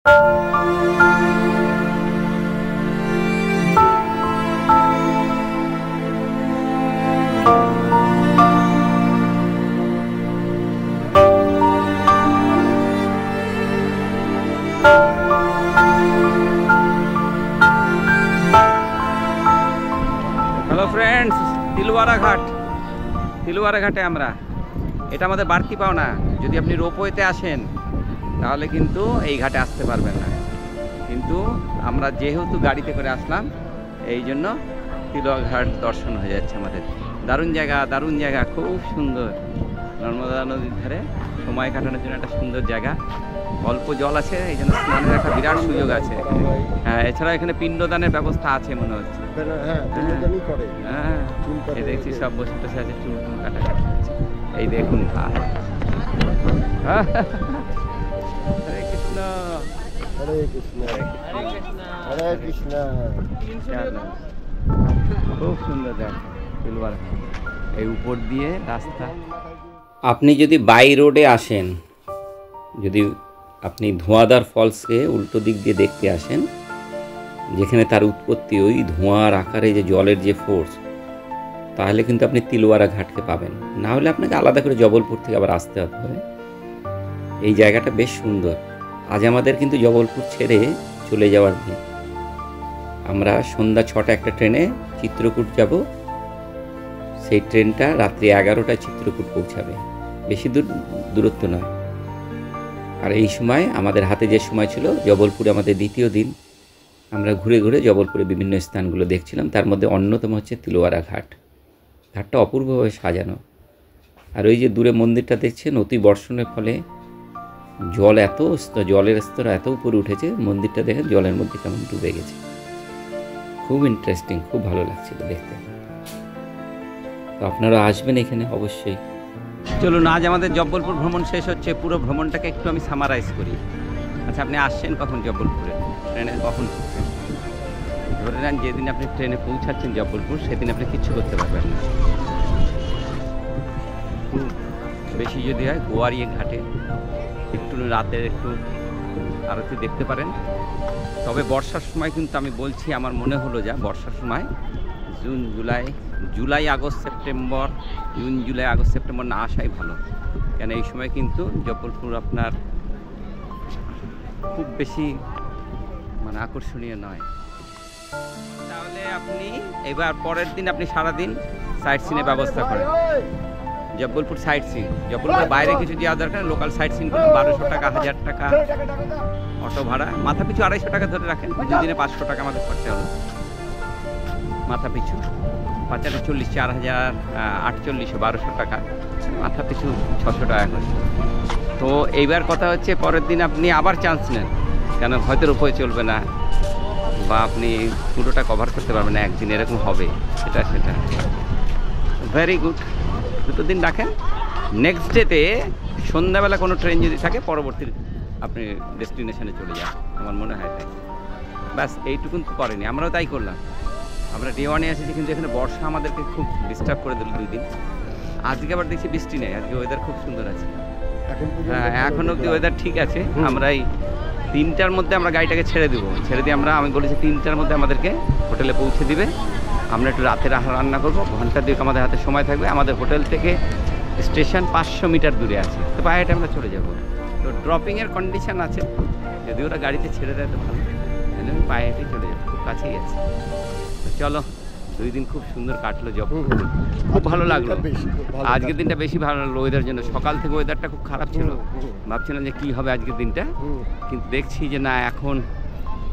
Hello friends, তিলওয়ারা ঘাটে আমরা। এটা আমাদের বাড়তি পাওনা। যদি আপনি রোপওয়েতে আসেন তাহলে কিন্তু এই ঘাটে আসতে পারবেন না, কিন্তু আমরা যেহেতু গাড়িতে করে আসলাম এই জন্য তিলওয়ারা ঘাট দর্শন হয়ে যাচ্ছে আমাদের। দারুণ জায়গা, খুব সুন্দর। নর্মদা নদীর ধারে সময় কাটানোর জন্য একটা সুন্দর জায়গা। অল্প জল আছে, এই জন্য স্নানের একটা বিরাট সুযোগ আছে। হ্যাঁ, এছাড়া এখানে পিণ্ডদানের ব্যবস্থা আছে মনে হচ্ছে। হ্যাঁ, এই দেখছি সব বসে বসে আছে, চুল কাটাকাটি হচ্ছে। এই দেখুন হরে কৃষ্ণ হরে কৃষ্ণ হরে কৃষ্ণ। খুব সুন্দর জায়গা তিলওয়ারা। এই উপর দিয়ে রাস্তা। আপনি যদি বাই রোডে আসেন, যদি আপনি ধোঁয়াদার ফলসকে উল্টো দিক দিয়ে দেখতে আসেন, যেখানে তার উৎপত্তি ওই ধোঁয়ার আকারে যে জলের যে ফোর্স, তাহলে কিন্তু আপনি তিলওয়ারা ঘাটকে পাবেন। না হলে আপনাকে আলাদা করে জবলপুর থেকে আবার আসতে হবে। এই জায়গাটা বেশ সুন্দর। আজ আমাদের কিন্তু জবলপুর ছেড়ে চলে যাওয়ার দিন। আমরা সন্ধ্যা 6টা একটা ট্রেনে চিত্রকূট যাব। সেই ট্রেনটা রাত্রি 11টায় চিত্রকূট পৌঁছাবে। বেশি দূরত্ব নয়। আর এই সময় আমাদের হাতে যে সময় ছিল, জবলপুরে আমাদের দ্বিতীয় দিন, আমরা ঘুরে ঘুরে জবলপুরে বিভিন্ন স্থানগুলো দেখছিলাম। তার মধ্যে অন্যতম হচ্ছে তিলওয়ারা ঘাট। ঘাটটা অপূর্বভাবে সাজানো। আর ওই যে দূরে মন্দিরটা দেখছেন, অতি বর্ষণের ফলে জলের স্তর এত উপরে উঠেছে, মন্দিরটা দেখেন জলের মধ্যে কেমন ডুবে গেছে। খুব ইন্টারেস্টিং, খুব ভালো লাগছিল দেখতে। তো আপনারা আসবেন এখানে অবশ্যই। চলুন, আজ আমাদের জব্বলপুর ভ্রমণ শেষ হচ্ছে। পুরো ভ্রমণটাকে একটু আমি সামারাইজ করি। আচ্ছা, আপনি আসছেন কখন জব্বলপুরে? ট্রেনে কখন ঢুকছেন? ধরে নেন যেদিন আপনি ট্রেনে পৌঁছাচ্ছেন জব্বলপুর, সেদিন আপনি কিচ্ছু করতে পারবেন না। খুব বেশি যদি হয় গোয়ারিয়া ঘাটে একটু রাতের একটু আরতি দেখতে পারেন। তবে বর্ষার সময় কিন্তু আমি বলছি, আমার মনে হলো যা বর্ষার সময় জুলাই আগস্ট সেপ্টেম্বর না আসাই ভালো। কেন এই সময় কিন্তু জব্বলপুর আপনার খুব বেশি আকর্ষণীয় নয়। তাহলে আপনি এবার পরের দিন আপনি সারাদিন সাইট সিনের ব্যবস্থা করেন। জব্বলপুর সাইট সিন, জব্বলপুরের বাইরে কিছু যাওয়া দরকার, লোকাল সাইট সিন করুন। 1200 টাকা, 1000 টাকা অটো ভাড়া, মাথা পিছু 250 টাকা ধরে রাখেন। দিনে 500 টাকা আমাদের খরচা হলো মাথা পিছু। 45, 4000, 48, 1200 টাকা মাথা পিছু, 600 টাকা করে। তো এইবার কথা হচ্ছে, পরের দিন আপনি আবার চান্স নেন, কেন হয়তো রূপই চলবে না, বা আপনি পুরোটা কভার করতে পারবেন না একদিন, এরকম হবে। সেটা ভেরি গুড। 2 দিন রাখেন। নেক্সট ডেতে সন্ধ্যাবেলা কোনো ট্রেন যদি থাকে, পরবর্তী আপনি ডেস্টিনেশনে চলে যান, আমার মনে হয় তাই। ব্যাস এইটুকুন তো করেনি, আমরাও তাই করলাম। আমরা ডে 1-এ এসেছি, কিন্তু এখানে বর্ষা আমাদেরকে খুব ডিস্টার্ব করে দিল 2 দিন। আজকে আবার দেখছি বৃষ্টি নেই, আজকে ওয়েদার খুব সুন্দর আছে। হ্যাঁ, এখন অবধি ওয়েদার ঠিক আছে। আমরা এই 3টার মধ্যে আমরা গাড়িটাকে ছেড়ে দিয়ে আমি বলেছি 3টার মধ্যে আমাদেরকে হোটেলে পৌঁছে দিবে। আমরা একটু রাতে রান্না করবো, ঘন্টা 2 আমাদের হাতে সময় থাকবে। আমাদের হোটেল থেকে স্টেশন 500 মিটার দূরে আছে, তো পায়ে হেঁটে আমরা চলে যাব। তো ড্রপিংয়ের কন্ডিশন আছে, যদি ওরা গাড়িতে ছেড়ে দেয় তো ভালো, তাহলে আমি পায়ে হেঁটেই চলে যাবো, খুব কাছেই আছে। তো চলো, 2 দিন খুব সুন্দর কাটলো, খুব ভালো লাগলো। আজকের দিনটা বেশি ভালো লাগলো ওয়েদার জন্য। সকাল থেকে ওয়েদারটা খুব খারাপ ছিল, ভাবছিলাম যে কী হবে আজকের দিনটা, কিন্তু দেখছি যে না, এখন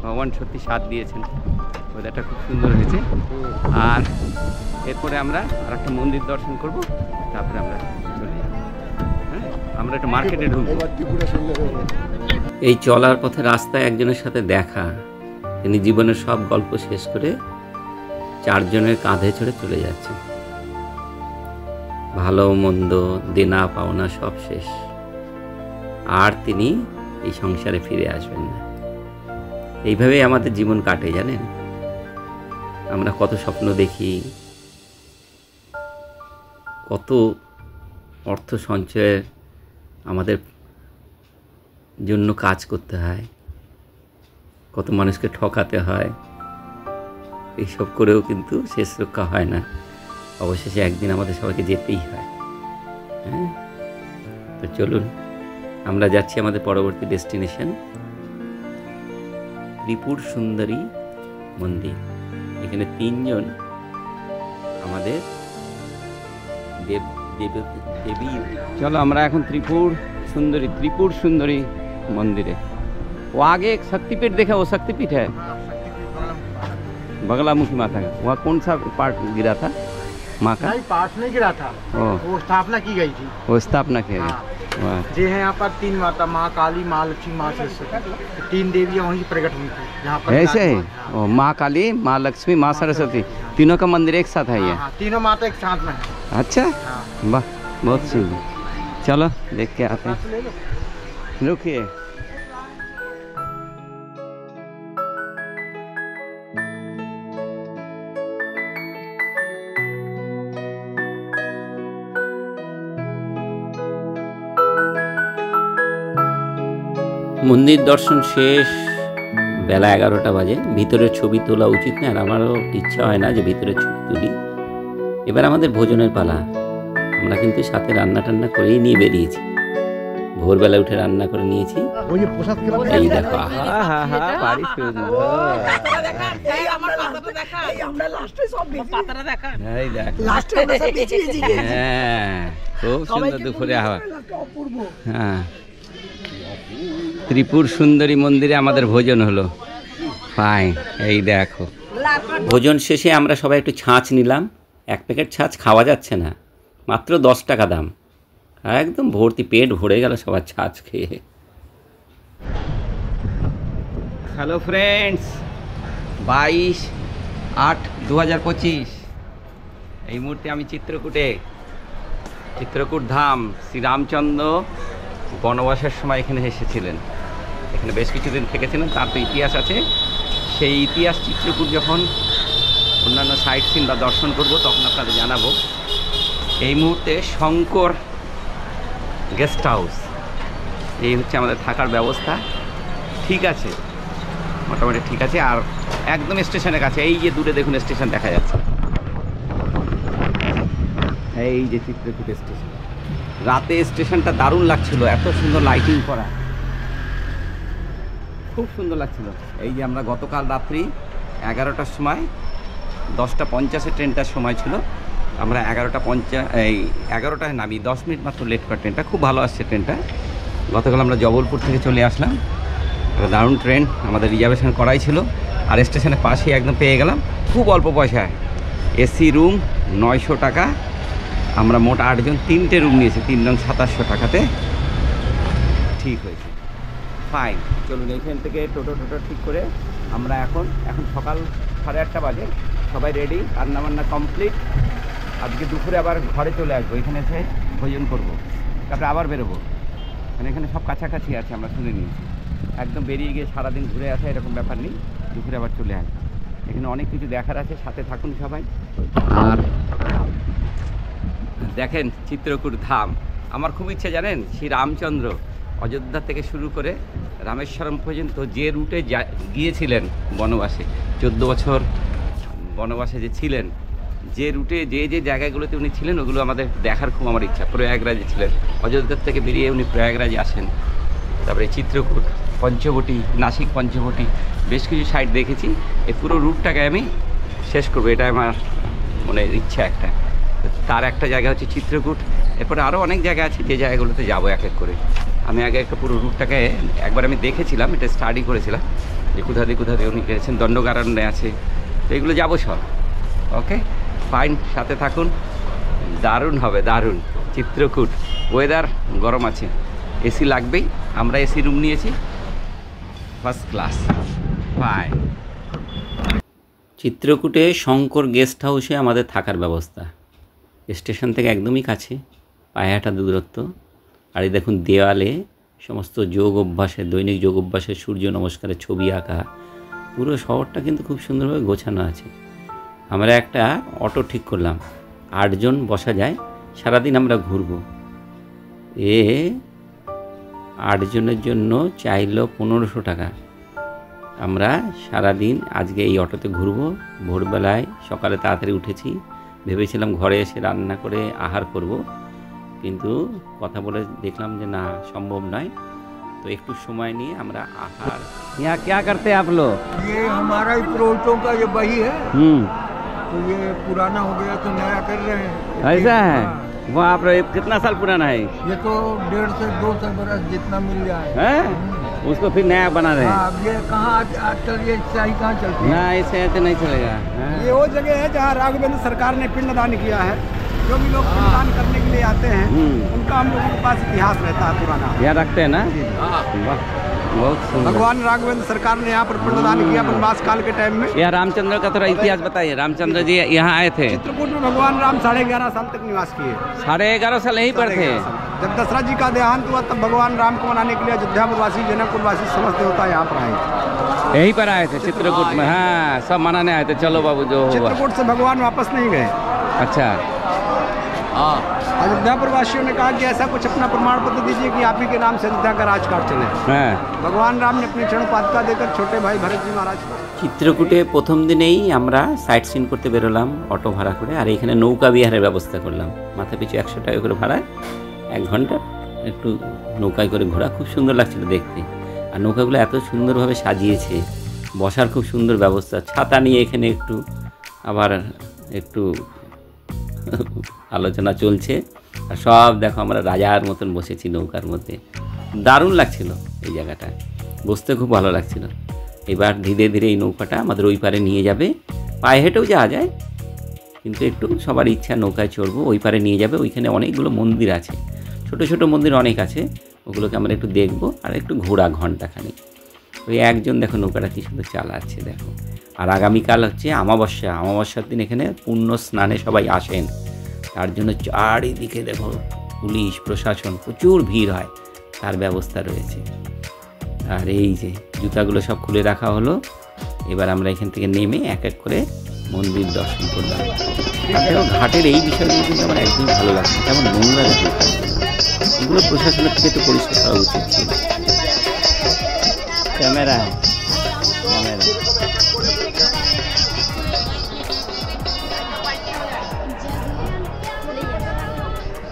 ভগবান সত্যি সাথ দিয়েছেন, ওয়েদারটা খুব সুন্দর হয়েছে। আর এরপরে আমরা আর একটা মন্দির দর্শন করব, তারপরে আমরা চলে যাব। হ্যাঁ, আমরা একটা মার্কেটে ঢুকবো। এই চলার পথে রাস্তায় একজনের সাথে দেখা, তিনি জীবনের সব গল্প শেষ করে 4 জনের কাঁধে চড়ে চলে যাচ্ছেন। ভালো মন্দ, দেনা পাওনা সব শেষ, আর তিনি এই সংসারে ফিরে আসবেন না। এইভাবেই আমাদের জীবন কাটে, জানেন। আমরা কত স্বপ্ন দেখি, কত অর্থ সঞ্চয়ের আমাদের জন্য কাজ করতে হয়, কত মানুষকে ঠকাতে হয়, এইসব করেও কিন্তু শেষ রক্ষা হয় না। অবশেষে একদিন আমাদের সবাইকে যেতেই হয়। হ্যাঁ, তো চলুন আমরা যাচ্ছি আমাদের পরবর্তী ডেস্টিনেশন, ত্রিপুর সুন্দরী মন্দির। এখানে 3 জন আমাদের দেবী। চলো আমরা এখন ত্রিপুর সুন্দরী मंदिर है। वो आगे एक शक्तिपीठ देखा, वो शक्तिपीठ है बगलामुखी माता का। वहाँ कौन सा पार्ट गिरा था माँ का? नहीं, पार्ट नहीं गिरा था, वो स्थापना की गई थी। वो स्थापना की गई। जी है, यहाँ पर 3 माता, माँ काली, माँ लक्ष्मी, माँ सरस्वती, 3 देवियाँ वहीं प्रकट हुई थी यहाँ पर। ऐसे है, माँ काली, माँ लक्ष्मी, माँ सरस्वती, तीनों का मंदिर एक साथ है ये? तीनों माता एक साथ में है। अच्छा, वाह, बहुत सुंदर। चलो देख के आते हैं, रुकिए। মন্দির দর্শন শেষ, বেলা 11টা বাজে। ভিতরের ছবি তোলা উচিত না, আর আমারও ইচ্ছা হয় না যে ভিতরের ছবি তুলি। এবার আমাদের ভোজনের পালা। আমরা কিন্তু সাথে রান্না টান্না করেই নিয়ে বেরিয়েছি, ভোরবেলা উঠে রান্না করে নিয়েছি। এই দেখো, বাড়ি সুন্দর। হ্যাঁ, খুব সুন্দর দুপুরে হাওয়া। হ্যাঁ, ত্রিপুর সুন্দরী মন্দিরে আমাদের ভোজন হলো। ফাইন, এই দেখো। ভোজন শেষে আমরা সবাই একটু ছাঁচ নিলাম। 1 প্যাকেট ছাঁচ খাওয়া যাচ্ছে না, মাত্র 10 টাকা দাম। একদম ভর্তি পেট ভরে গেল সবার ছাঁচ খেয়ে। হ্যালো ফ্রেন্ডস, 22/8/2025 এই মুহূর্তে আমি চিত্রকূট ধাম। শ্রীরামচন্দ্র বনবাসের সময় এখানে এসেছিলেন, এখানে বেশ কিছুদিন থেকেছিলেন, তার তো ইতিহাস আছে। সেই ইতিহাস চিত্রকূট যখন অন্যান্য সাইট সিন বা দর্শন করব তখন আপনাদের জানাবো। এই মুহূর্তে শঙ্কর গেস্ট হাউস, এই হচ্ছে আমাদের থাকার ব্যবস্থা। ঠিক আছে, মোটামুটি ঠিক আছে। আর একদম স্টেশনের কাছে, এই যে দূরে দেখুন স্টেশন দেখা যাচ্ছে, এই যে চিত্রকূট স্টেশন। রাতে স্টেশনটা দারুণ লাগছিল, এত সুন্দর লাইটিং করা, খুব সুন্দর লাগছিল। এই যে আমরা গতকাল রাত্রি 11টার সময়, 10:50 ট্রেনটার সময় ছিল, আমরা 11টায় নামি, 10 মিনিট মাত্র লেট করে ট্রেনটা। খুব ভালো আসছে ট্রেনটা। গতকাল আমরা জবলপুর থেকে চলে আসলাম, দারুণ ট্রেন, আমাদের রিজার্ভেশন করাই ছিল। আর স্টেশনের পাশেই একদম পেয়ে গেলাম, খুব অল্প পয়সায়। এসি রুম 900 টাকা, আমরা মোট 8 জন, 3টে রুম নিয়েছি, 3 জন 2700 টাকাতে ঠিক হয়েছে। ফাইন, চলুন এইখান থেকে টোটো ঠিক করে আমরা এখন সকাল 8:30 বাজে, সবাই রেডি, রান্নাবান্না কমপ্লিট। আজকে দুপুরে আবার ঘরে চলে আসবো, এখানে এসে ভোজন করবো, তারপরে আবার বেরোবো। এখানে সব কাছাকাছি আছে, আমরা শুনে নিয়েছি। একদম বেরিয়ে গিয়ে সারাদিন ঘুরে আসা এরকম ব্যাপার নেই, দুপুরে আবার চলে আসবো। এখানে অনেক কিছু দেখার আছে, সাথে থাকুন সবাই। আর দেখেন চিত্রকূট ধাম, আমার খুব ইচ্ছে জানেন, শ্রী রামচন্দ্র অযোধ্যা থেকে শুরু করে রামেশ্বরম পর্যন্ত যে রুটে গিয়েছিলেন বনবাসে, 14 বছর বনবাসে যে ছিলেন, যে রুটে যে জায়গাগুলোতে উনি ছিলেন, ওগুলো আমাদের দেখার খুব আমার ইচ্ছা। প্রয়াগরাজে ছিলেন, অযোধ্যা থেকে বেরিয়ে উনি প্রয়াগরাজে আসেন, তারপরে চিত্রকূট, পঞ্চবটি, নাসিক পঞ্চবটি, বেশ কিছু সাইট দেখেছি। এই পুরো রুটটাকে আমি শেষ করবো, এটা আমার মনে ইচ্ছা একটা। তার একটা জায়গা হচ্ছে চিত্রকূট, এরপরে আরও অনেক জায়গা আছে যে জায়গাগুলোতে যাবো এক এক করে। আমি আগে একটা পুরো রুটটাকে একবার আমি দেখেছিলাম, এটা স্টাডি করেছিলাম যে কোথা দিয়ে উনি গেছেন। দণ্ডকারণ্যে আছে, তো এগুলো যাবো সব। ওকে ফাইন, সাথে থাকুন, দারুণ হবে, দারুণ। চিত্রকূট ওয়েদার গরম আছে, এসি লাগবেই, আমরা এসি রুম নিয়েছি, ফার্স্ট ক্লাস। ফাইন, চিত্রকূটে শঙ্কর গেস্ট হাউসে আমাদের থাকার ব্যবস্থা। স্টেশন থেকে একদমই কাছে, পায়ে হাঁটা দূরত্ব। আর এই দেখুন দেওয়ালে সমস্ত যোগ অভ্যাসের, দৈনিক যোগ অভ্যাসের, সূর্য নমস্কারের ছবি আঁকা। পুরো শহরটা কিন্তু খুব সুন্দরভাবে গোছানো আছে। আমরা একটা অটো ঠিক করলাম, 8 জন বসা যায়, সারাদিন আমরা ঘুরবো। 8 জনের জন্য চাইল 1500 টাকা। আমরা সারাদিন আজকে এই অটোতে ঘুরবো। ভোরবেলায় সকালে তাড়াতাড়ি উঠেছি, ভেবেছিলাম ঘরে এসে রান্না করে আহার করব, কিন্তু কথা বলে দেখলাম যে না, সম্ভব নয়। तो एक समय नहीं हमरा आहार। यहाँ क्या करते हैं आप लोग? ये हमारा ही पुरोहितों का ये बही है। तो ये पुराना हो गया तो नया कर रहे हैं। ऐसा है? वो आप कितना साल पुराना है? ये तो 1.5 से 2 साल बरस जितना मिल जाए है? उसको फिर नया बना रहे हैं। ये कहाँ आजकल ये शाही कहाँ चलती है? ना, ऐसे ऐसे नहीं चलेगा। ये वो जगह है जहाँ राघवेंद्र सरकार ने पिंडदान किया है। जो भी लोग पिंडदान करने के लिए आते हैं उनका हम लोगों के पास इतिहास रहता है पुराना। यहाँ रखते हैं ना? वाह, बहुत सुंदर। भगवान राघवेंद्र सरकार ने यहाँ पर पिंडदान किया वनवास काल के टाइम में। यह रामचंद्र का थोड़ा इतिहास बताइए। रामचंद्र जी यहाँ आए थे चित्रकूट में, भगवान राम 11.5 साल तक निवास किए। 11.5 साल यहीं पर थे। जब दशरथ जी का देहांत हुआ तब भगवान राम को मनाने के लिए अयोध्यापुरवासी, जनकपुरवासी समस्त देवता यहाँ पर आए। यहीं पर आए थे चित्रकूट में। हाँ, सब मनाने आए थे। चलो बाबू, जो चित्रकूट से भगवान वापस नहीं गए। अच्छा। अयोध्यापुर वासियों ने कहा कि ऐसा कुछ अपना प्रमाण पत्र दीजिए कि आप ही के नाम से अयोध्या का राजकाज चले। भगवान राम ने अपनी क्षण पादुका देकर छोटे भाई भरत जी महाराज को। চিত্রকূটে প্রথম দিনেই আমরা সাইট সিন করতে বেরোলাম অটো ভাড়া করে, আর এখানে নৌকা বিহারের ব্যবস্থা করলাম। মাথা পিছু 100 টাকা করে ভাড়া, 1 ঘন্টা একটু নৌকায় করে ঘোরা। খুব সুন্দর লাগছিল দেখতে, আর নৌকাগুলো এত সুন্দরভাবে সাজিয়েছে, বসার খুব সুন্দর ব্যবস্থা। ছাতা নিয়ে এখানে একটু আবার একটু আলোচনা চলছে, আর সব দেখো আমরা রাজার মতন বসেছি নৌকার মধ্যে। দারুণ লাগছিল এই জায়গাটা, বসতে খুব ভালো লাগছিল। এবার ধীরে ধীরে এই নৌকাটা আমাদের ওই পারে নিয়ে যাবে। পায়ে হেঁটেও যাওয়া যায়, কিন্তু একটু সবার ইচ্ছা নৌকায় চড়বো। ওই পারে নিয়ে যাবে, ওইখানে অনেকগুলো মন্দির আছে, ছোট ছোট মন্দির অনেক আছে, ওগুলোকে আমরা একটু দেখবো আর একটু ঘোরা ঘন্টাখানি। ওই একজন দেখো নৌকাটা কী সুন্দর চালাচ্ছে দেখো। আর আগামীকাল হচ্ছে অমাবস্যা, অমাবস্যার দিন এখানে পুণ্য স্নানে সবাই আসেন, তার জন্য চারিদিকে দেখো পুলিশ প্রশাসন, প্রচুর ভিড় হয়, তার ব্যবস্থা রয়েছে। আর এই যে জুতাগুলো সব খুলে রাখা হলো। এবার আমরা এখান থেকে নেমে এক এক করে মন্দির দর্শন করলাম। দেখো ঘাটের এই বিষয়গুলো কিন্তু আমার একদমই ভালো লাগছে, কেমন নোংরা দেখে। এগুলো প্রশাসনের থেকে একটু পরিষ্কার করা উচিত ছিল। ক্যামেরা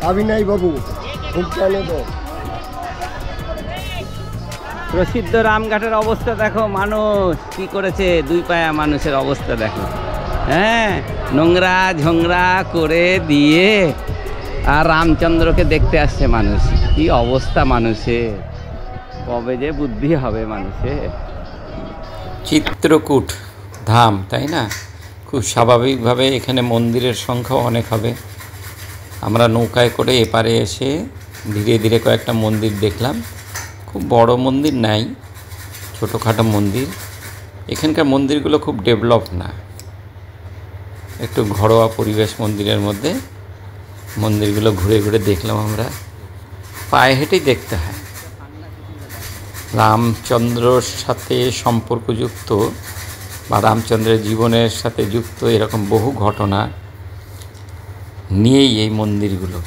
अभी नहीं बाबू, चले दो। প্রসিদ্ধ রামঘাটের অবস্থা দেখো, মানুষ কি করেছে, 2 পায়া মানুষের অবস্থা দেখো। হ্যাঁ, নোংরা ঝোংরা করে দিয়ে আর রামচন্দ্রকে দেখতে আসছে মানুষ। কি অবস্থা মানুষের, কবে যে বুদ্ধি হবে মানুষের। চিত্রকূট ধাম, তাই না? খুব স্বাভাবিকভাবে এখানে মন্দিরের সংখ্যাও অনেক হবে। আমরা নৌকায় করে এপারে এসে ধীরে ধীরে কয়েকটা মন্দির দেখলাম। খুব বড় মন্দির নাই, ছোটোখাটো মন্দির। এখানকার মন্দিরগুলো খুব ডেভেলপ না, একটু ঘরোয়া পরিবেশ মন্দিরের মধ্যে। মন্দিরগুলো ঘুরে ঘুরে দেখলাম আমরা, পায়ে হেঁটেই দেখতে হয়। রামচন্দ্রর সাথে সম্পর্কযুক্ত বা রামচন্দ্রের জীবনের সাথে যুক্ত এরকম বহু ঘটনা নিয়েই এই মন্দিরগুলো।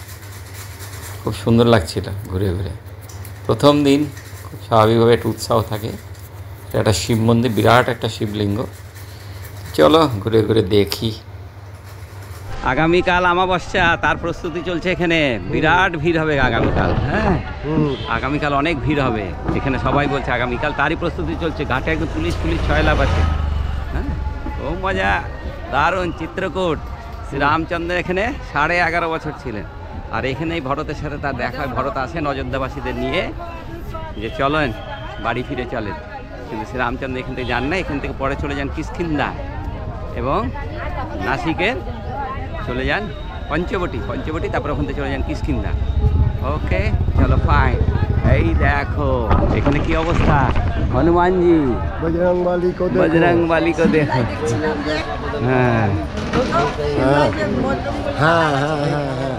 খুব সুন্দর লাগছিল ঘুরে ঘুরে। প্রথম দিন খুব স্বাভাবিকভাবে একটু উৎসাহ থাকে। একটা শিব মন্দির, বিরাট একটা শিবলিঙ্গ। চলো ঘুরে ঘুরে দেখি। আগামীকাল অমাবস্যা, তার প্রস্তুতি চলছে এখানে। বিরাট ভিড় হবে আগামীকাল। হ্যাঁ, আগামীকাল অনেক ভিড় হবে এখানে, সবাই বলছে আগামীকাল তারই প্রস্তুতি চলছে। ঘাটে একদম পুলিশ ছয়লাভ আছে। হ্যাঁ, খুব মজা, দারুণ। চিত্রকূট, শ্রী রামচন্দ্র এখানে 11.5 বছর ছিলেন, আর এখানেই ভরতের সাথে তার দেখা হয়। ভরত আসেন অযোধ্যাবাসীদের নিয়ে যে চলেন বাড়ি ফিরে চলেন, কিন্তু শ্রী রামচন্দ্র এখান থেকে যান না। এখান থেকে পরে চলে যান কিষ্কিন্ধা এবং নাসিকের চলে যান পঞ্চবটি, তারপরে ওখান থেকে চলে যান কিষ্কিন্ধা। ওকে, চলো ফাইন। এই দেখো এখানে কি অবস্থা, হনুমানজি, বজরংবলী কো দেখো। হ্যাঁ হ্যাঁ হ্যাঁ হ্যাঁ হ্যাঁ।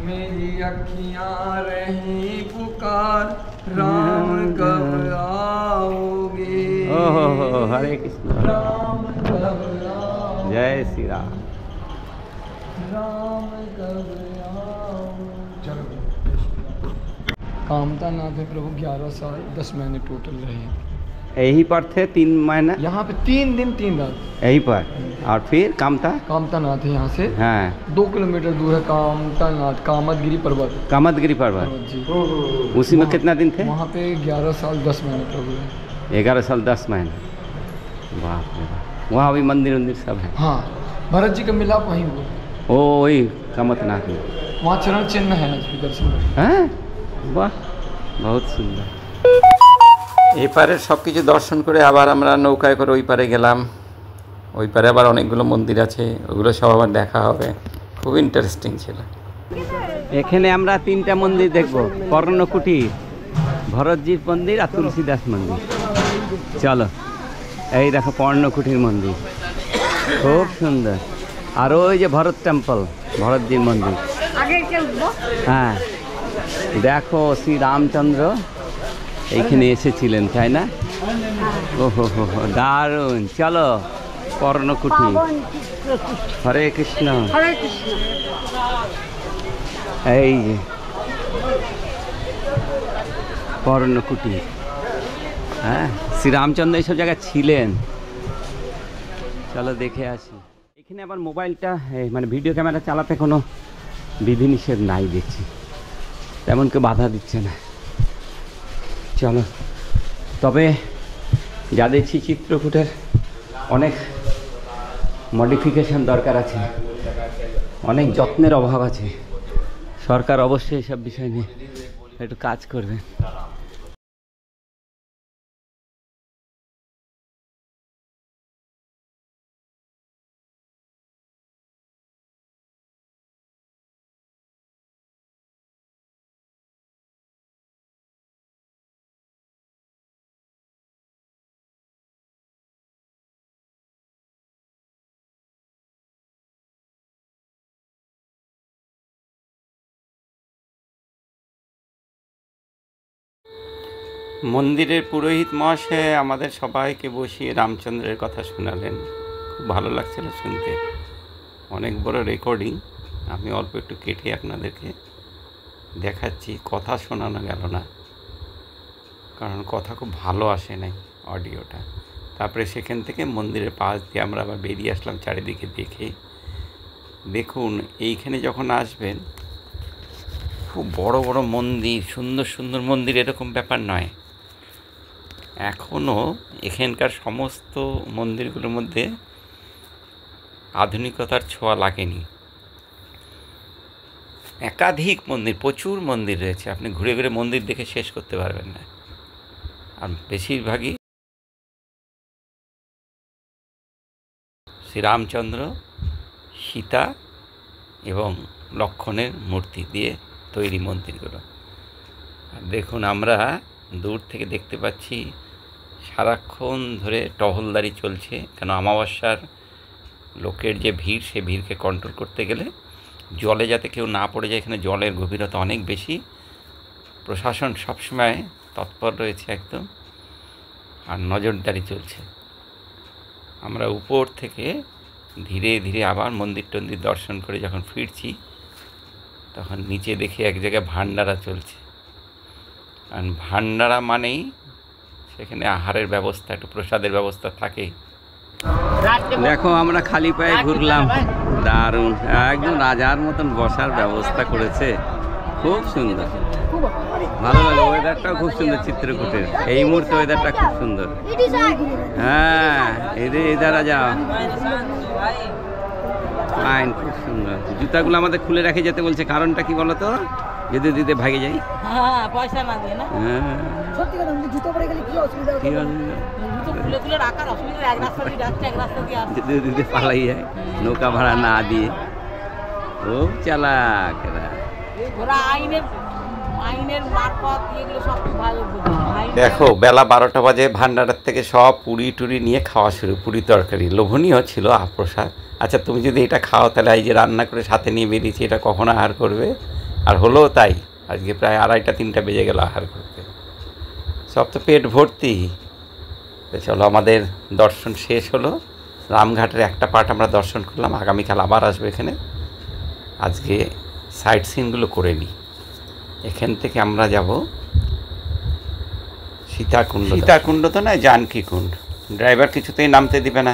मेरी अखियां रही पुकार, राम कब आओगे। ओहो, हरे कृष्ण, राम कब आओगे, जय श्री राम। राम कब आओगे। चलो कामता नाथ है प्रभु 11 साल 10 महीने टोटल रहे हैं। यहीं पर थे 3 महीना, यहाँ पे 3 दिन 3 रात। यहीं पर। और फिर कामता नाथ है यहाँ से हाँ 2 किलोमीटर दूर है नाथ, कामतगिरी पर्वत। कामतगिरी पर्वत जी। उसी में कितना दिन थे? वहाँ पे 11 साल 10 महीने प्रभु है। 11 साल 10 महीने। वाह रे वाह। वहाँ अभी मंदिर सब है? हाँ, भरत जी का मिलाप वहीं हुआ। ओ वही कामतनाथ में वहाँ चरण चिन्ह है, दर्शन হ্যাঁ বাহ বহুত সুন্দর। এই পারে সব কিছু দর্শন করে আবার আমরা নৌকায় করে ওই পারে গেলাম। ওই পারে আবার অনেকগুলো মন্দির আছে, ওগুলো সব আবার দেখা হবে, খুব ইন্টারেস্টিং ছিল। এখানে আমরা 3টা মন্দির দেখব, কর্ণকুটির, ভরতজির মন্দির আর তুলসীদাস মন্দির। চলো এই দেখো কর্ণকুটির মন্দির, খুব সুন্দর। আর ওই যে ভরত টেম্পল, ভরতজির মন্দির। হ্যাঁ দেখো শ্রী রামচন্দ্র এইখানে এসেছিলেন, তাই না? ওহো হো হো দারুণ। চলো কর্ণকুটি। হরে কৃষ্ণ। এই যে কর্ণকুটি। হ্যাঁ শ্রী রামচন্দ্র এইসব জায়গায় ছিলেন। চলো দেখে আসি। এখানে আবার মোবাইলটা মানে ভিডিও ক্যামেরা চালাতে কোনো বিধিনিষেধ নাই দেখছি, তেমন কেউ বাধা দিচ্ছে না। চলো, তবে যা দেখছি চিত্রকূটের অনেক মডিফিকেশন দরকার আছে, অনেক যত্নের অভাব আছে। সরকার অবশ্যই এসব বিষয় নিয়ে একটু কাজ করবে। মন্দিরের পুরোহিত মহাশয় আমাদের সবাইকে বসিয়ে রামচন্দ্রের কথা শোনালেন, খুব ভালো লাগছিল শুনতে। অনেক বড় রেকর্ডিং, আমি অল্প একটু কেটে আপনাদেরকে দেখাচ্ছি। কথা শোনানো গেল না, কারণ কথা খুব ভালো আসে নাই অডিওটা। তারপরে সেখান থেকে মন্দিরের পাশ দিয়ে আমরা আবার বেরিয়ে আসলাম চারিদিকে দেখে। দেখুন এইখানে যখন আসবেন, খুব বড় বড় মন্দির, সুন্দর সুন্দর মন্দির, এরকম ব্যাপার নয়। এখনও এখানকার সমস্ত মন্দিরগুলোর মধ্যে আধুনিকতার ছোঁয়া লাগেনি। একাধিক মন্দির, প্রচুর মন্দির রয়েছে, আপনি ঘুরে ঘুরে মন্দির দেখে শেষ করতে পারবেন না। আর বেশিরভাগই শ্রীরামচন্দ্র, সীতা এবং লক্ষ্মণের মূর্তি দিয়ে তৈরি মন্দিরগুলো। আর দেখুন আমরা দূর থেকে দেখতে পাচ্ছি সারাক্ষণ ধরে টহলদারি চলছে, কেন অমাবস্যার লোকের যে ভিড়, সে ভিড়কে কন্ট্রোল করতে গেলে জলে যাতে কেউ না পড়ে যায়, এখানে জলের গভীরতা অনেক বেশি। প্রশাসন সবসময় তৎপর রয়েছে একদম, আর নজরদারি চলছে। আমরা উপর থেকে ধীরে ধীরে আবার মন্দির টন্দির দর্শন করে যখন ফিরছি, তখন নিচে দেখি এক জায়গায় ভান্ডারা চলছে। আর ভান্ডারা মানেই সেখানে আহারের ব্যবস্থা, একটু প্রসাদের ব্যবস্থা থাকেই। দেখো আমরা খালি পায়ে ঘুরলাম, দারুণ, একদম রাজার মতন বসার ব্যবস্থা করেছে, খুব সুন্দর, ভালো লাগে। ওয়েদারটাও খুব সুন্দর চিত্রকূটের, এই মুহূর্তে ওয়েদারটা খুব সুন্দর। হ্যাঁ এদারা যাও, ফাইন, খুব সুন্দর। জুতাগুলো আমাদের খুলে রেখে যেতে বলছে, কারণটা কি বলো তো? যেতে দিতে ভাগে যাই। পয়সা না দিয়ে না, সত্যি কথা, জুতো পরে গেলে কি অসুবিধা হবে? জুতো খুলে খুলে রাখার অসুবিধা, এক রাস্তা দিয়ে যাচ্ছে, এক রাস্তা দিয়ে আসছে, যেতে দিতে পালাই যায়, নৌকা ভাড়া না দিয়ে। খুব চালাক এরা, ওরা আইনের মারফত এগুলো সব ভালো। দেখো বেলা 12টা বাজে, ভান্ডারের থেকে সব পুরি টুরি নিয়ে খাওয়া শুরু, পুরি তরকারি, লোভনীয় ছিল প্রসাদ। আচ্ছা তুমি যদি এটা খাও, তাহলে এই যে রান্না করে সাথে নিয়ে বেরিয়েছি, এটা কখনো আহার করবে? আর হলো তাই, আজকে প্রায় 2:30-3টা বেজে গেল আহার করতে। সব তো পেট ভর্তি। তো চলো, আমাদের দর্শন শেষ হলো। রামঘাটের একটা পার্ট আমরা দর্শন করলাম, আগামীকাল আবার আসবো এখানে। আজকে সাইট সিনগুলো করে নিই, এখান থেকে আমরা যাব সীতাকুণ্ড। সীতাকুণ্ড তো নয়, জানকী কুণ্ড। ড্রাইভার কিছুতেই নামতে দিবে না,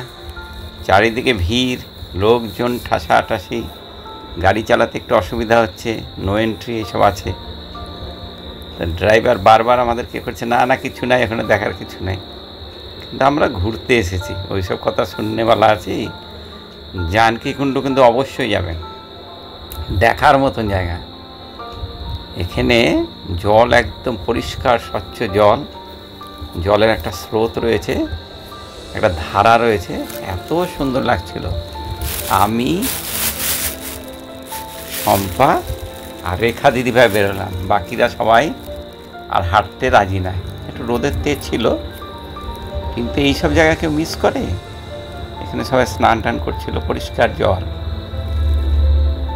চারিদিকে ভিড়, লোকজন ঠাসাঠাসি, গাড়ি চালাতে একটু অসুবিধা হচ্ছে, নো এন্ট্রি এসব আছে। ড্রাইভার বারবার আমাদেরকে করছে না না কিছু নাই, এখানে দেখার কিছু নাই। কিন্তু আমরা ঘুরতে এসেছি, ওইসব কথা শুননেওয়ালা আছি। জানকী কুণ্ড কিন্তু অবশ্যই যাবেন, দেখার মতন জায়গা। এখানে জল একদম পরিষ্কার স্বচ্ছ জল, জলের একটা স্রোত রয়েছে, একটা ধারা রয়েছে, এত সুন্দর লাগছিল। আমি, শম্পা আর রেখা দিদিভাই বেরোলাম, বাকিরা সবাই আর হাঁটতে রাজি নাই। একটু রোদের তেজ ছিল, কিন্তু এইসব জায়গা কেউ মিস করে? এখানে সবাই স্নান টান করছিল, পরিষ্কার জল।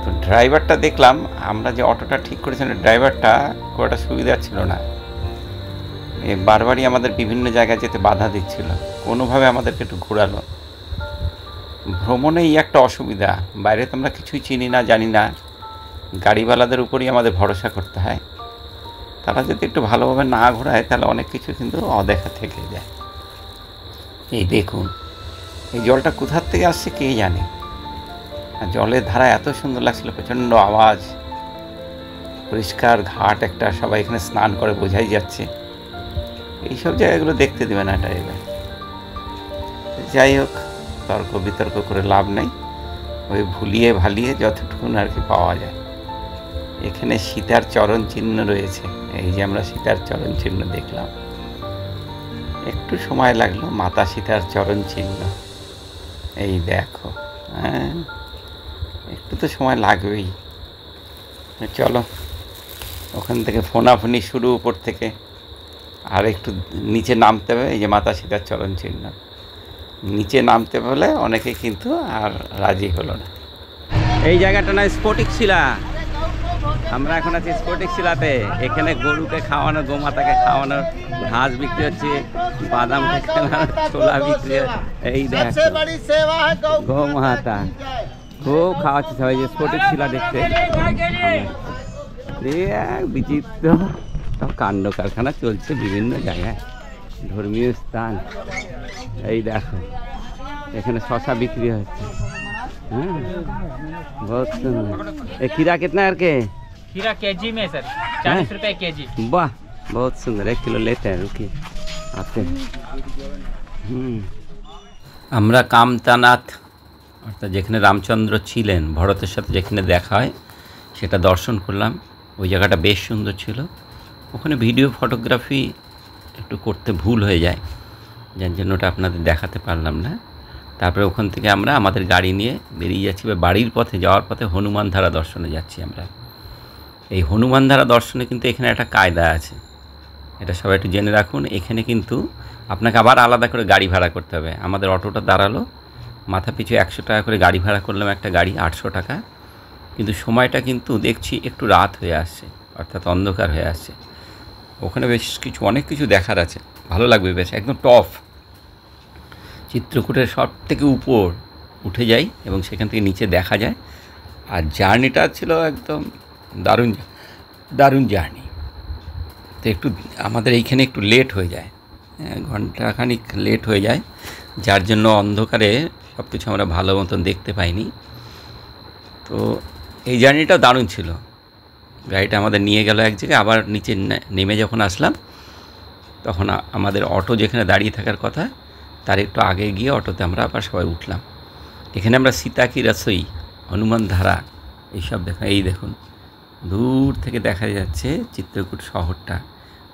তো ড্রাইভারটা দেখলাম, আমরা যে অটোটা ঠিক করেছিলাম ড্রাইভারটা খুব একটা সুবিধা ছিল না, বারবারই আমাদের বিভিন্ন জায়গায় যেতে বাধা দিচ্ছিল, কোনোভাবে আমাদেরকে একটু ঘোরালো। ভ্রমণে এই একটা অসুবিধা, বাইরে তো আমরা কিছুই চিনি না, জানি না, গাড়িওয়ালাদের উপরই আমাদের ভরসা করতে হয়। তারা যদি একটু ভালোভাবে না ঘোরায় তাহলে অনেক কিছু কিন্তু অদেখা থেকে যায়। এই দেখুন, এই জলটা কোথার থেকে আসছে কে জানে, আর জলের ধারা এত সুন্দর লাগছিল, প্রচণ্ড আওয়াজ, পরিষ্কার ঘাট একটা, সবাই এখানে স্নান করে, বোঝাই যাচ্ছে। এইসব জায়গাগুলো দেখতে দেবে না ড্রাইভার। যাই হোক, তর্ক বিতর্ক করে লাভ নেই, ওই ভুলিয়ে ভালিয়ে যতটুকু আর কি পাওয়া যায়। এখানে সীতার চরণ চিহ্ন রয়েছে, এই যে আমরা সীতার চরণ চিহ্ন দেখলাম, একটু সময় লাগলো, মাতা সীতার চরণ চিহ্ন। এই দেখো, হ্যাঁ, একটু তো সময় লাগবেই। চলো, ওখান থেকে ফোনাফুনি শুরু, উপর থেকে আর একটু নিচে নামতে হবে। এই যে মাতা সীতার চরণ চিহ্ন, নিচে নামতে বলে অনেকে কিন্তু আর রাজি হলো না। এই জায়গাটা না স্ফটিক শিলা, আমরা এখন আছি স্ফটিক শিলাতে। এখানে গরুকে খাওয়ানো, গোমাতাকে খাওয়ানোর ঘাস বিক্রি হচ্ছে, বাদাম খেলানোর ছোলা বিক্রি হচ্ছে। এই দেখো গোমাতা খুব খাওয়াচ্ছে সবাই, যে স্ফটিক শিলা দেখতে। বিচিত্র সব কাণ্ড কারখানা চলছে বিভিন্ন জায়গায়, ধর্মীয় স্থান। এই দেখো, এখানে শশা বিক্রি হচ্ছে। हाँ बहुत सुंदर। खीरा कितना है के? खीरा केजी में सर 40 रुपए केजी। वाह बहुत सुंदर, 1 किलो लेते हैं, रुकिए आते हैं। আমরা কামতানাথ অর্থাৎ যেখানে রামচন্দ্র ছিলেন, ভরতের সাথে যেখানে দেখা হয়, সেটা দর্শন করলাম। ওই জায়গাটা বেশ সুন্দর ছিল। ওখানে ভিডিও ফটোগ্রাফি একটু করতে ভুল হয়ে যায়, যার জন্য ওটা আপনাদের দেখাতে পারলাম না। তারপরে ওখান থেকে আমরা আমাদের গাড়ি নিয়ে বেরিয়ে যাচ্ছি, বা বাড়ির পথে যাওয়ার পথে হনুমানধারা দর্শনে যাচ্ছি আমরা। এই হনুমানধারা দর্শনে কিন্তু এখানে একটা কায়দা আছে, এটা সবাই একটু জেনে রাখুন। এখানে কিন্তু আপনাকে আবার আলাদা করে গাড়ি ভাড়া করতে হবে। আমাদের অটোটা দাঁড়ালো, মাথা পিছু 100 টাকা করে গাড়ি ভাড়া করলাম, একটা গাড়ি 800 টাকা। কিন্তু সময়টা কিন্তু দেখছি একটু রাত হয়ে আসছে, অর্থাৎ অন্ধকার হয়ে আসছে। ওখানে বেশ কিছু অনেক কিছু দেখার আছে, ভালো লাগবে বেশ। একদম টপ চিত্রকূটের সব থেকে উপর উঠে যাই এবং সেখান থেকে নিচে দেখা যায়। আর জার্নিটা ছিল একদম দারুণ দারুণ জার্নি। তো একটু আমাদের এইখানে একটু লেট হয়ে যায়, ঘন্টাখানিক লেট হয়ে যায়, যার জন্য অন্ধকারে সব কিছু আমরা ভালো মতন দেখতে পাইনি। তো এই জার্নিটা দারুণ ছিল। গাড়িটা আমাদের নিয়ে গেল এক জায়গায়, আবার নিচে নেমে যখন আসলাম তখন আমাদের অটো যেখানে দাঁড়িয়ে থাকার কথা তার একটু আগে গিয়ে অটোতে আমরা আবার সবাই উঠলাম। এখানে আমরা সীতা কি রসই, হনুমান ধারা এইসব দেখা। এই দেখুন, দূর থেকে দেখা যাচ্ছে চিত্রকূট শহরটা।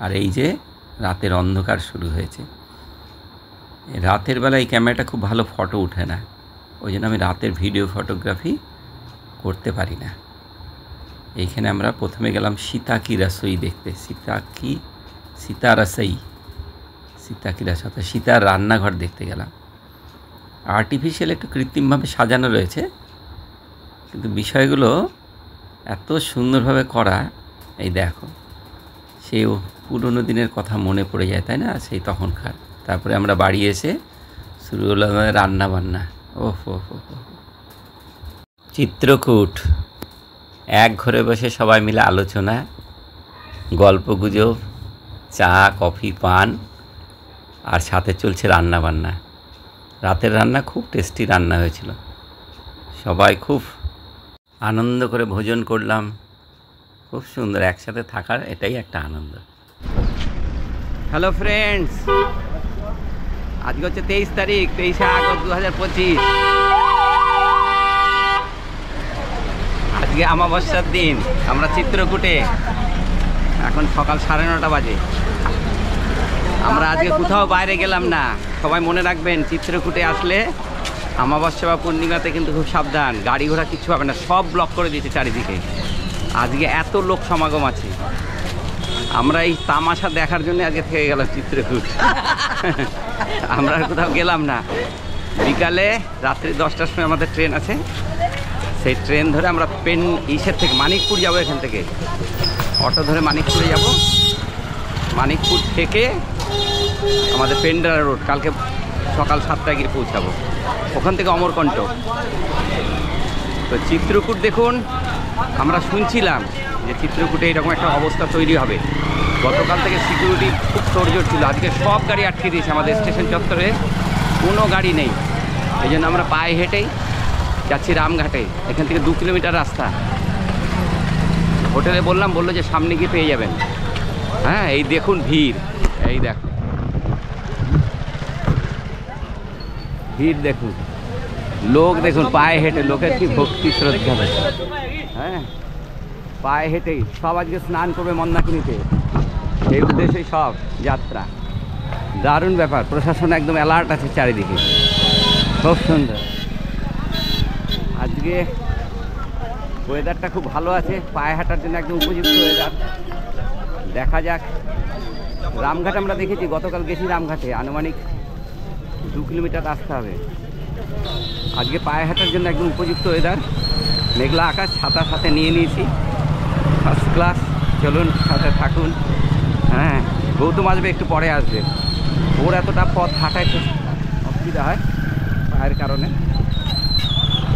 আর এই যে রাতের অন্ধকার শুরু হয়েছে। রাতের বেলা এই ক্যামেরাটা খুব ভালো ফটো ওঠে না, ওই জন্য আমি রাতের ভিডিও ফটোগ্রাফি করতে পারি না। এইখানে আমরা প্রথমে গেলাম সীতা কি রসই দেখতে। সীতা রসই, সীতা কি রসই অর্থাৎ সীতার রান্নাঘর দেখতে গেলাম। আর্টিফিশিয়াল একটু কৃত্রিমভাবে সাজানো রয়েছে, কিন্তু বিষয়গুলো এত সুন্দরভাবে করা। এই দেখো, সেই পুরনো দিনের কথা মনে পড়ে যায়, তাই না, সেই তখনকার। তারপরে আমরা বাড়ি এসে শুরু হলো আমাদের রান্নাবান্না। ওহো, চিত্রকূট এক ঘরে বসে সবাই মিলে আলোচনা, গল্পগুজব, চা কফি পান, আর সাথে চলছে রান্না বান্না। রাতের রান্না খুব টেস্টি রান্না হয়েছিল, সবাই খুব আনন্দ করে ভোজন করলাম। খুব সুন্দর, একসাথে থাকার এটাই একটা আনন্দ। হ্যালো ফ্রেন্ডস, আজকে হচ্ছে 23 তারিখ, 23শে আগস্ট 2025। আজকে অমাবস্যার দিন। আমরা চিত্রকূটে, এখন সকাল 9:30 বাজে। আমরা আজকে কোথাও বাইরে গেলাম না। সবাই মনে রাখবেন, চিত্রকূটে আসলে অমাবস্যা বা পূর্ণিমাতে কিন্তু খুব সাবধান, গাড়ি ঘোড়া কিচ্ছু হবে না, সব ব্লক করে দিয়েছে চারিদিকে। আজকে এত লোক সমাগম আছে, আমরা এই তামাশা দেখার জন্য আজকে থেকে গেলাম চিত্রকূট। আমরা আর কোথাও গেলাম না। বিকালে রাত্রি 10টার সময় আমাদের ট্রেন আছে, সেই ট্রেন ধরে আমরা ইসের থেকে মানিকপুর যাব। এখান থেকে অটো ধরে মানিকপুরে যাব। মানিকপুর থেকে আমাদের পেন্ডারা রোড, কালকে সকাল 7টায় গিয়ে পৌঁছাবো। ওখান থেকে অমরকণ্টক। তো চিত্রকূট দেখুন, আমরা শুনছিলাম যে চিত্রকূটে এরকম একটা অবস্থা তৈরি হবে। গতকাল থেকে সিকিউরিটি খুব তোড়জোড় ছিল। আজকে সব গাড়ি আটকে দিয়েছে আমাদের স্টেশন চত্বরে, কোনো গাড়ি নেই। এই জন্য আমরা পায়ে হেঁটেই যাচ্ছি রামঘাটে। এখান থেকে 2 কিলোমিটার রাস্তা। হোটেলে বললাম, বললো যে সামনে গিয়ে পেয়ে যাবেন। হ্যাঁ, এই দেখুন ভিড়, এই দেখুন ভিড়, দেখুন লোক, দেখুন পায়ে হেঁটে, লোকের কি ভক্তি শ্রদ্ধা। হ্যাঁ, পায়ে হেঁটেই সব আজকে স্নান করবে মন্দাকিনীতে, এই উদ্দেশ্যেই সব যাত্রা। দারুণ ব্যাপার, প্রশাসন একদম অ্যালার্ট আছে চারিদিকে, খুব সুন্দর। আজকে ওয়েদারটা খুব ভালো আছে, পায়ে হাঁটার জন্য একদম উপযুক্ত ওয়েদার। দেখা যাক। রামঘাট আমরা দেখেছি, গতকাল গেছি রামঘাটে, আনুমানিক 2 কিলোমিটার রাস্তা হবে। আজকে পায়ে হাঁটার জন্য একদম উপযুক্ত ওয়েদার। মেঘলা আকাশ, ছাতা সাথে নিয়ে নিয়েছি, ফার্স্ট ক্লাস। চলুন, সাথে থাকুন। হ্যাঁ, গৌতম আসবে, একটু পরে আসবে। ওর এতটা পথ হাঁটায় একটু অসুবিধা হয় পায়ের কারণে,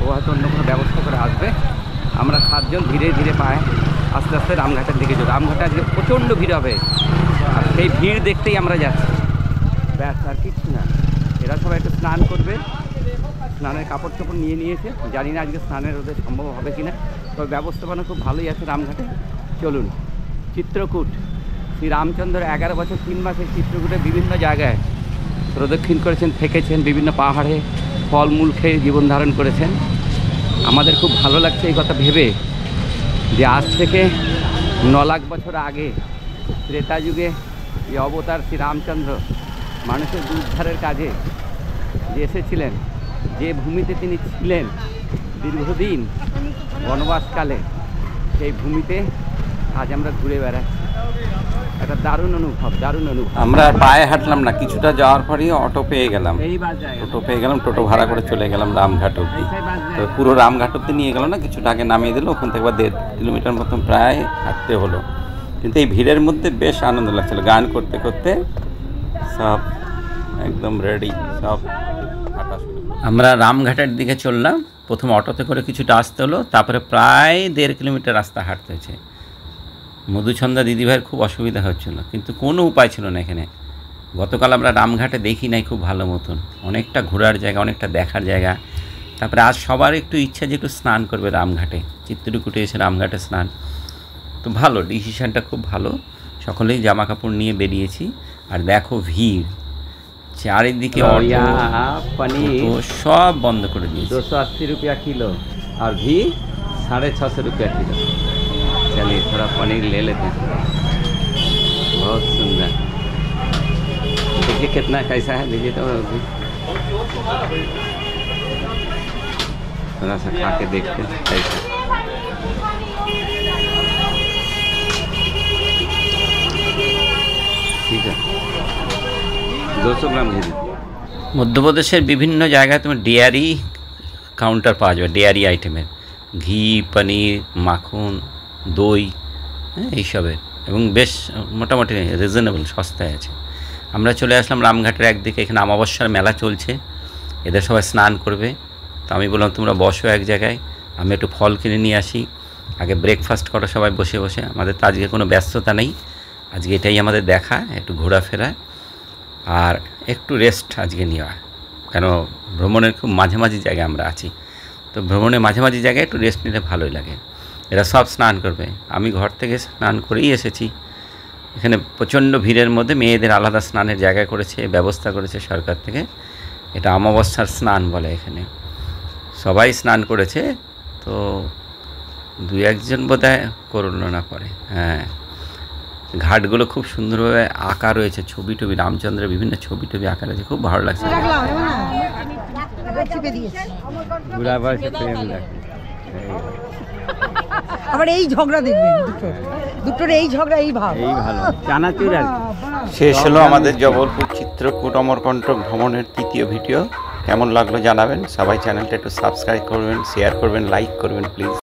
ও হয়তো অন্য কোনো ব্যবস্থা করে আসবে। আমরা 7 জন ধীরে ধীরে পায়ে আস্তে আস্তে রামঘাটের দিকে যাবো। রামঘাটে আজকে প্রচণ্ড ভিড় হবে, আর সেই ভিড় দেখতেই আমরা যাচ্ছি, ব্যাস আর কিছু না। এরা সবাই একটু স্নান করবে, স্নানের কাপড় চাপড় নিয়ে নিয়েছে। জানি না আজকে স্নানের ওদের সম্ভব হবে কি না, তবে ব্যবস্থাপনা খুব ভালোই আছে রামঘাটে। চলুন, চিত্রকূট। শ্রী রামচন্দ্র 11 বছর 3 মাসে চিত্রকূটে বিভিন্ন জায়গায় প্রদক্ষিণ করেছেন, থেকেছেন, বিভিন্ন পাহাড়ে ফলমূল খেয়ে জীবন ধারণ করেছেন। আমাদের খুব ভালো লাগছে এই কথা ভেবে যে আজ থেকে 9 লাখ বছর আগে ত্রেতা যুগে যে অবতার শ্রী রামচন্দ্র মানুষের উদ্ধারের কাজে যে এসেছিলেন, যে ভূমিতে তিনি ছিলেন দীর্ঘদিন বনবাসকালে, সেই ভূমিতে আজ আমরা ঘুরে বেড়াচ্ছি। একটা দারুণ অনুভব, দারুণ অনুভব। আমরা পায়ে হাঁটলাম না, কিছুটা যাওয়ার পরেই অটো পেয়ে গেলাম। এইবার জায়গা টোটো পেয়ে গেলাম, টোটো ভাড়া করে চলে গেলাম রামঘাট অব্দি। তো পুরো রামঘাট অব্দি নিয়ে গেল না, কিছুটা আগে নামিয়ে দিল। ওখান থেকে 1.5 কিলোমিটার মতন প্রায় হাঁটতে হলো। কিন্তু এই ভিড়ের মধ্যে বেশ আনন্দ লাগছিল, গান করতে করতে সব একদম রেডি, সব হাঁটা শুরু। আমরা রামঘাটের দিকে চললাম। প্রথম অটোতে করে কিছুটা আসতে হলো, তারপরে প্রায় 1.5 কিলোমিটার রাস্তা হাঁটতে হয়েছে। মধুছন্দা দিদিভাইয়ের খুব অসুবিধা হচ্ছিল, কিন্তু কোনো উপায় ছিল না এখানে। গতকাল আমরা রামঘাটে দেখি নাই খুব ভালো মতন, অনেকটা ঘোরার জায়গা, অনেকটা দেখার জায়গা। তারপরে আজ সবার একটু ইচ্ছা যে একটু স্নান করবে রামঘাটে, চিত্রকূটে এসে রামঘাটে স্নান। তো ভালো, ডিসিশানটা খুব ভালো। সকলেই জামা কাপড় নিয়ে বেরিয়েছি। আর দেখো ভিড়, চারিদিকে पनीर সব বন্ধ করে দিয়েছে। 280 रुपया किलो और घी 650 रुपया किलो। चलिए थोड़ा पनीर ले लेते हैं, बहुत सुंदर। देखिए कितना कैसा है, लीजिए तो अभी थोड़ा सा खा के देखते हैं कैसा। ठीक है, 200 ग्राम घी। মধ্যপ্রদেশের বিভিন্ন জায়গায় তোমার ডেয়ারি কাউন্টার পাওয়া যাবে, ডেয়ারি আইটেমের ঘি, পনির, মাখন, দই, হ্যাঁ এইসবের, এবং বেশ মোটামুটি রিজনেবল, সস্তায় আছে। আমরা চলে আসলাম রামঘাটের একদিকে। এখানে অমাবস্যার মেলা চলছে, এদের সবাই স্নান করবে। তো আমি বললাম তোমরা বসো এক জায়গায়, আমি একটু ফল কিনে নিয়ে আসি। আগে ব্রেকফাস্ট করো সবাই বসে বসে। আমাদের তো আজকে কোনো ব্যস্ততা নেই, আজকে এটাই আমাদের দেখা, একটু ঘোরাফেরা আর একটু রেস্ট আজকে নেওয়া। কেন ভ্রমণের খুব মাঝামাঝি জায়গায় আমরা আছি, তো ভ্রমণের মাঝামাঝি জায়গায় একটু রেস্ট নিলে ভালোই লাগে। এরা সব স্নান করবে, আমি ঘর থেকে স্নান করেই এসেছি। এখানে প্রচণ্ড ভিড়ের মধ্যে মেয়েদের আলাদা স্নানের জায়গা করেছে, ব্যবস্থা করেছে সরকার থেকে। এটা অমাবস্যার স্নান বলে, এখানে সবাই স্নান করেছে, তো 2-1 বোধহয় করলো না পরে। হ্যাঁ, ঘাটগুলো খুব সুন্দরভাবে আঁকা রয়েছে, ছবি টবি রামচন্দ্রের বিভিন্ন ছবি টবি আঁকা রয়েছে, খুব ভালো লাগছে। আবার এই ঝগড়া দেখবেন, দুটোর এই ঝগড়া এই ভাব, এই ভালো চানাচুর আর কি। শেষ হলো আমাদের জবলপুর চিত্রকূট অমরকণ্টক ভ্রমণের 3য় ভিডিও। কেমন লাগলো জানাবেন। সবাই চ্যানেলটা একটু সাবস্ক্রাইব করবেন, শেয়ার করবেন, লাইক করবেন প্লিজ।